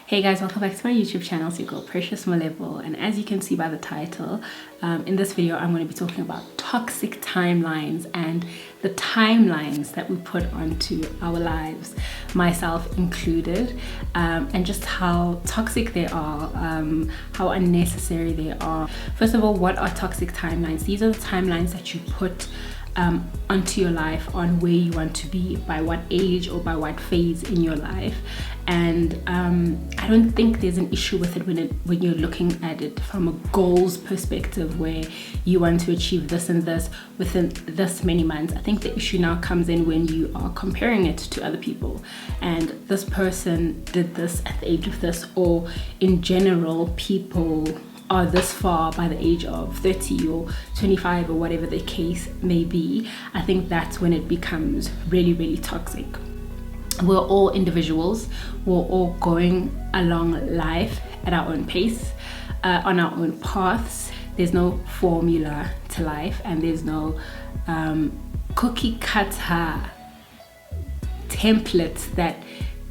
Hey guys, welcome back to my YouTube channel. It's your girl Precious Malebo, and as you can see by the title, in this video I'm going to be talking about toxic timelines and the timelines that we put onto our lives, myself included, and just how toxic they are, how unnecessary they are. First of all, what are toxic timelines? These are the timelines that you put onto your life, on where you want to be, by what age or by what phase in your life. And I don't think there's an issue with it when you're looking at it from a goals perspective, where you want to achieve this and this within this many months. I think the issue now comes in when you are comparing it to other people, and this person did this at the age of this, or in general people are this far by the age of 30 or 25 or whatever the case may be. I think that's when it becomes really, really toxic. We're all individuals. We're all going along life at our own pace, on our own paths. There's no formula to life, and there's no cookie cutter templates that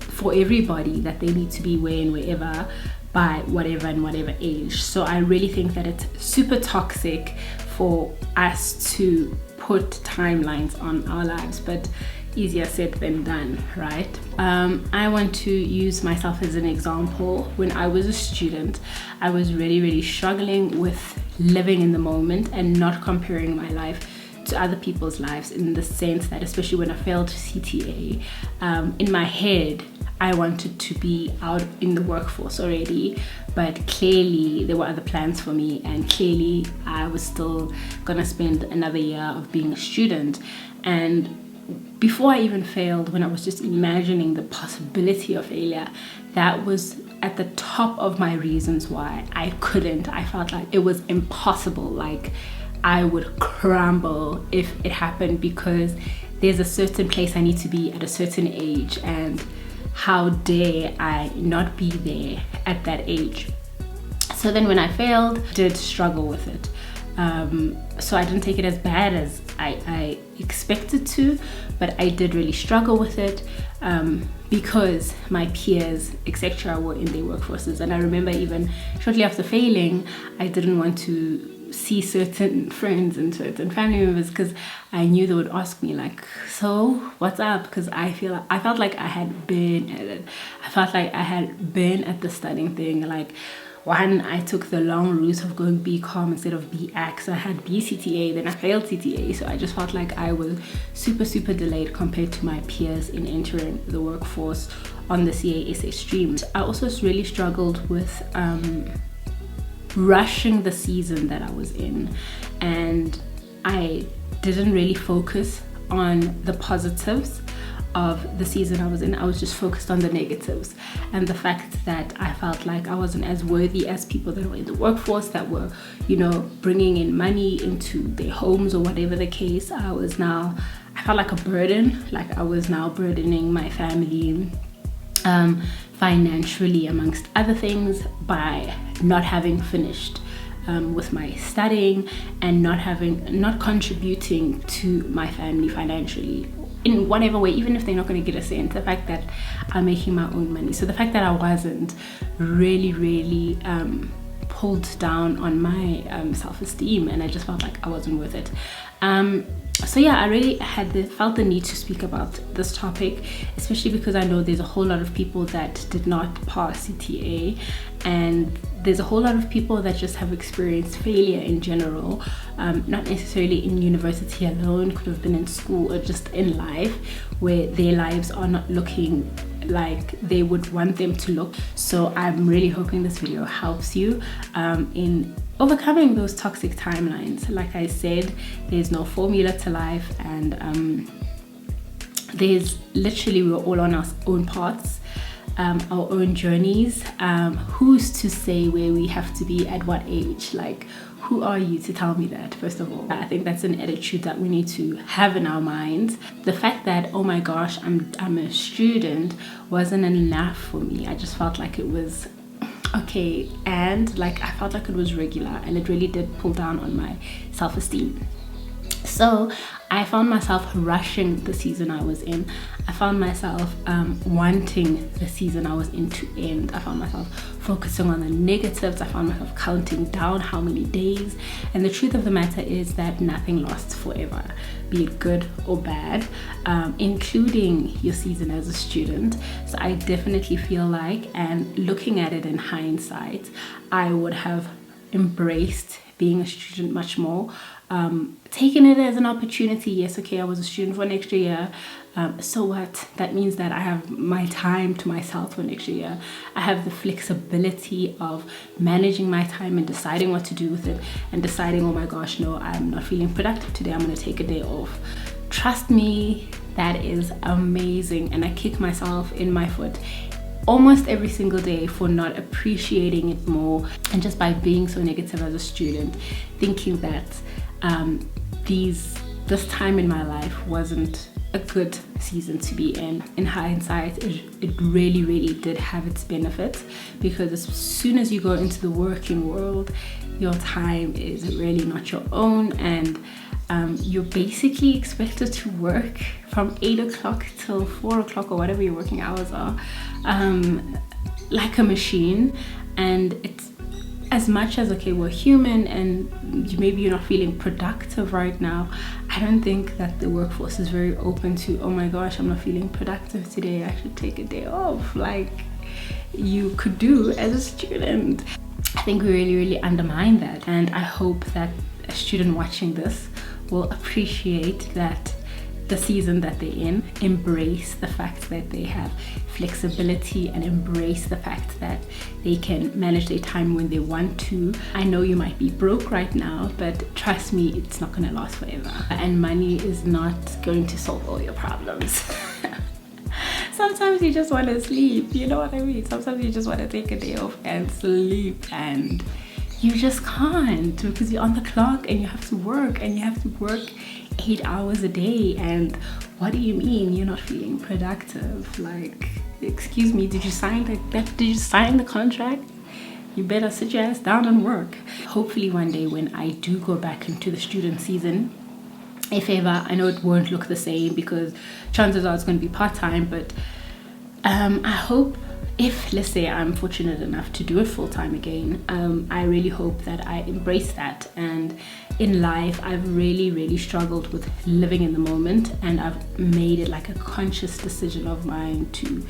for everybody that they need to be wearing wherever, by whatever and whatever age. So I really think that it's super toxic for us to put timelines on our lives, but easier said than done, right? I want to use myself as an example. When I was a student, I was really, really struggling with living in the moment and not comparing my life to other people's lives, in the sense that, especially when I failed CTA, in my head I wanted to be out in the workforce already, but clearly there were other plans for me, and clearly I was still gonna spend another year of being a student. And before I even failed, when I was just imagining the possibility of failure, that was at the top of my reasons why I couldn't. I felt like it was impossible, like I would crumble if it happened, because there's a certain place I need to be at a certain age, and how dare I not be there at that age. So then when I failed, I did struggle with it. So I didn't take it as bad as I expected to, but I did really struggle with it, because my peers, etc., were in their workforces. And I remember even shortly after failing, I didn't want to see certain friends and certain family members, because I knew they would ask me like, so what's up? Because I felt like I had been at it. I felt like I had been at the studying thing. Like, one, I took the long route of going BCom instead of BAC. So I had BCTA, then I failed CTA. So I just felt like I was super, super delayed compared to my peers in entering the workforce on the CASA stream. I also really struggled with rushing the season that I was in, and I didn't really focus on the positives of the season I was in. I was just focused on the negatives, and the fact that I felt like I wasn't as worthy as people that were in the workforce, that were, you know, bringing in money into their homes or whatever the case. I felt like a burden, like I was now burdening my family financially, amongst other things, by not having finished with my studying, and not contributing to my family financially in whatever way, even if they're not going to get a cent. The fact that I'm making my own money, so the fact that I wasn't really pulled down on my self-esteem, and I just felt like I wasn't worth it. So yeah, I really felt the need to speak about this topic, especially because I know there's a whole lot of people that did not pass CTA, and there's a whole lot of people that just have experienced failure in general, not necessarily in university alone, could have been in school or just in life, where their lives are not looking like they would want them to look. So I'm really hoping this video helps you in overcoming those toxic timelines. Like I said, there's no formula to life, and there's literally, we're all on our own paths, our own journeys. Who's to say where we have to be at what age? Like, who are you to tell me that? First of all, I think that's an attitude that we need to have in our minds. The fact that, oh my gosh, I'm a student, wasn't enough for me. I just felt like it was okay, and like I felt like it was regular, and it really did pull down on my self-esteem. So I found myself rushing the season I was in. I found myself wanting the season I was in to end. I found myself focusing on the negatives. I found myself counting down how many days. And the truth of the matter is that nothing lasts forever, be it good or bad, including your season as a student. So I definitely feel like, and looking at it in hindsight, I would have embraced being a student much more, taking it as an opportunity. Yes, okay, I was a student for an extra year, so what? That means that I have my time to myself for an extra year. I have the flexibility of managing my time and deciding what to do with it, and deciding, oh my gosh, no, I'm not feeling productive today, I'm going to take a day off. Trust me, that is amazing, and I kick myself in my foot almost every single day for not appreciating it more, and just by being so negative as a student, thinking that this time in my life wasn't a good season to be in. In hindsight, it really did have its benefits, because as soon as you go into the working world, your time is really not your own, and you're basically expected to work from 8 o'clock till 4 o'clock or whatever your working hours are, like a machine. And it's, as much as, okay, we're human and maybe you're not feeling productive right now, I don't think that the workforce is very open to, oh my gosh, I'm not feeling productive today, I should take a day off, like you could do as a student. I think we really undermine that, and I hope that a student watching this will appreciate that the season that they're in, embrace the fact that they have flexibility, and embrace the fact that they can manage their time when they want to. I know you might be broke right now, but trust me, it's not going to last forever, and money is not going to solve all your problems. Sometimes you just want to sleep, you know what I mean? Sometimes you just want to take a day off and sleep, and you just can't, because you're on the clock and you have to work, and you have to work 8 hours a day. And what do you mean you're not feeling productive? Like, excuse me, did you sign the contract? You better sit your ass down and work. Hopefully one day when I do go back into the student season, if ever, I know it won't look the same because chances are it's going to be part-time, but I hope, if let's say I'm fortunate enough to do it full-time again, I really hope that I embrace that. And in life, I've really struggled with living in the moment, and I've made it like a conscious decision of mine to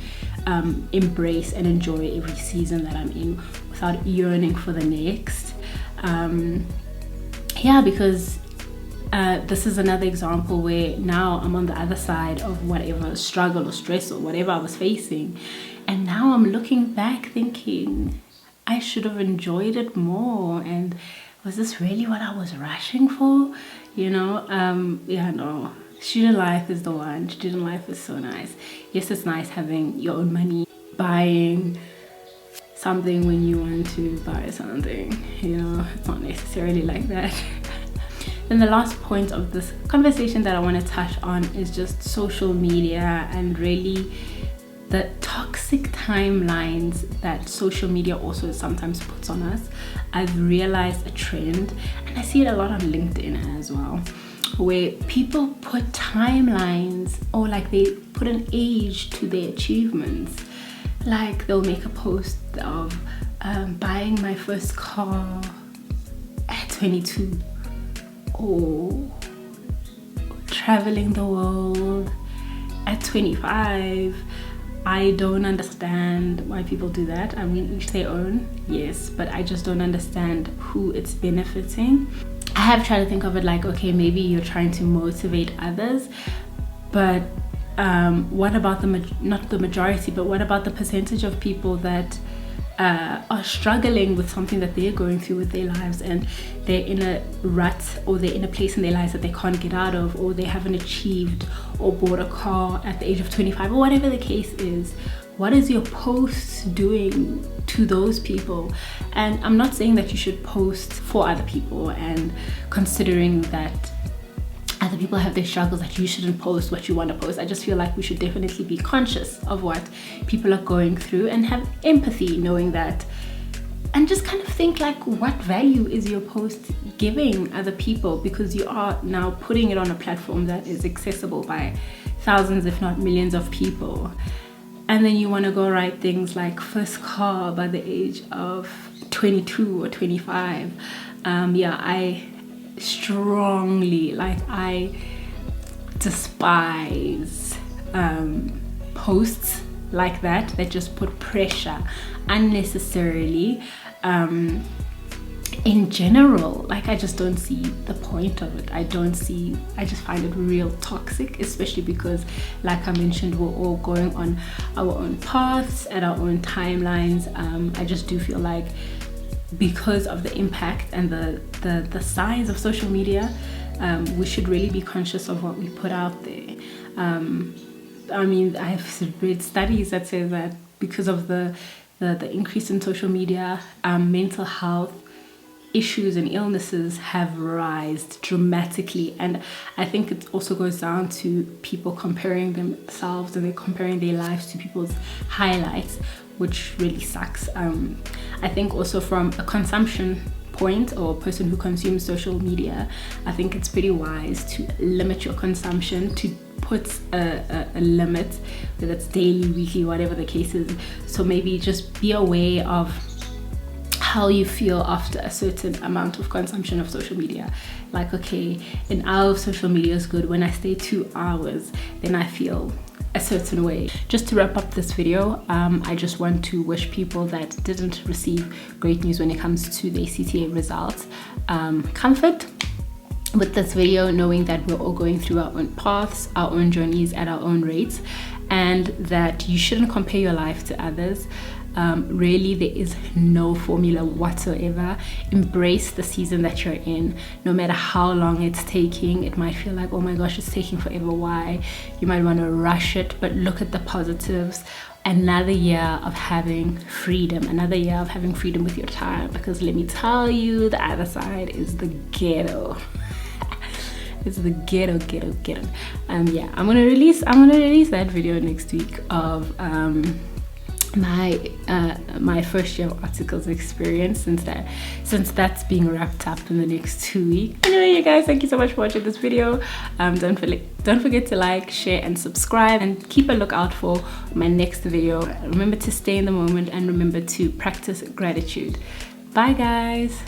embrace and enjoy every season that I'm in without yearning for the next. Because this is another example where now I'm on the other side of whatever struggle or stress or whatever I was facing, and now I'm looking back thinking I should have enjoyed it more, and was this really what I was rushing for? No, student life is the one. Student life is so nice. Yes, it's nice having your own money, buying something when you want to buy something, it's not necessarily like that. Then the last point of this conversation that I want to touch on is just social media, and really the toxic timelines that social media also sometimes puts on us. I've realized a trend, and I see it a lot on LinkedIn as well, where people put timelines, or like they put an age to their achievements. Like they'll make a post of buying my first car at 22, or traveling the world at 25. I don't understand why people do that. I mean, each their own, yes, but I just don't understand who it's benefiting. I have tried to think of it like, okay, maybe you're trying to motivate others, but what about not the majority, but what about the percentage of people that are struggling with something that they're going through with their lives, and they're in a rut, or they're in a place in their lives that they can't get out of, or they haven't achieved or bought a car at the age of 25, or whatever the case is? What is your post doing to those people? And I'm not saying that you should post for other people, and considering that other people have their struggles, that you shouldn't post what you want to post. I just feel like we should definitely be conscious of what people are going through and have empathy, knowing that and just kind of think like, what value is your post giving other people? Because you are now putting it on a platform that is accessible by thousands, if not millions of people. And then you want to go write things like first car by the age of 22 or 25. Yeah, I strongly, like, I despise posts like that just put pressure unnecessarily. In general, like, I just don't see the point of it. I just find it real toxic, especially because, like I mentioned, we're all going on our own paths at our own timelines. I just do feel like, because of the impact and the size of social media, we should really be conscious of what we put out there. I mean, I've read studies that say that because of the increase in social media, mental health issues and illnesses have risen dramatically. And I think it also goes down to people comparing themselves and they're comparing their lives to people's highlights, which really sucks. I think also from a consumption point, or a person who consumes social media, I think it's pretty wise to limit your consumption, to put a limit, whether it's daily, weekly, whatever the case is. So maybe just be aware of how you feel after a certain amount of consumption of social media. Like, okay, an hour of social media is good. When I stay 2 hours, then I feel a certain way. Just to wrap up this video, I just want to wish people that didn't receive great news when it comes to the CTA results comfort with this video, knowing that we're all going through our own paths, our own journeys at our own rates, and that you shouldn't compare your life to others. Really, there is no formula whatsoever. Embrace the season that you're in, no matter how long it's taking. It might feel like, oh my gosh, it's taking forever. Why? You might want to rush it, but look at the positives. Another year of having freedom, with your time, because let me tell you, the other side is the ghetto. It's the ghetto. Yeah, I'm gonna release that video next week of my first year of articles experience, since that's being wrapped up in the next 2 weeks. Anyway, you guys, thank you so much for watching this video. Don't forget to like, share and subscribe, and keep a lookout for my next video. Remember to stay in the moment and remember to practice gratitude. Bye guys.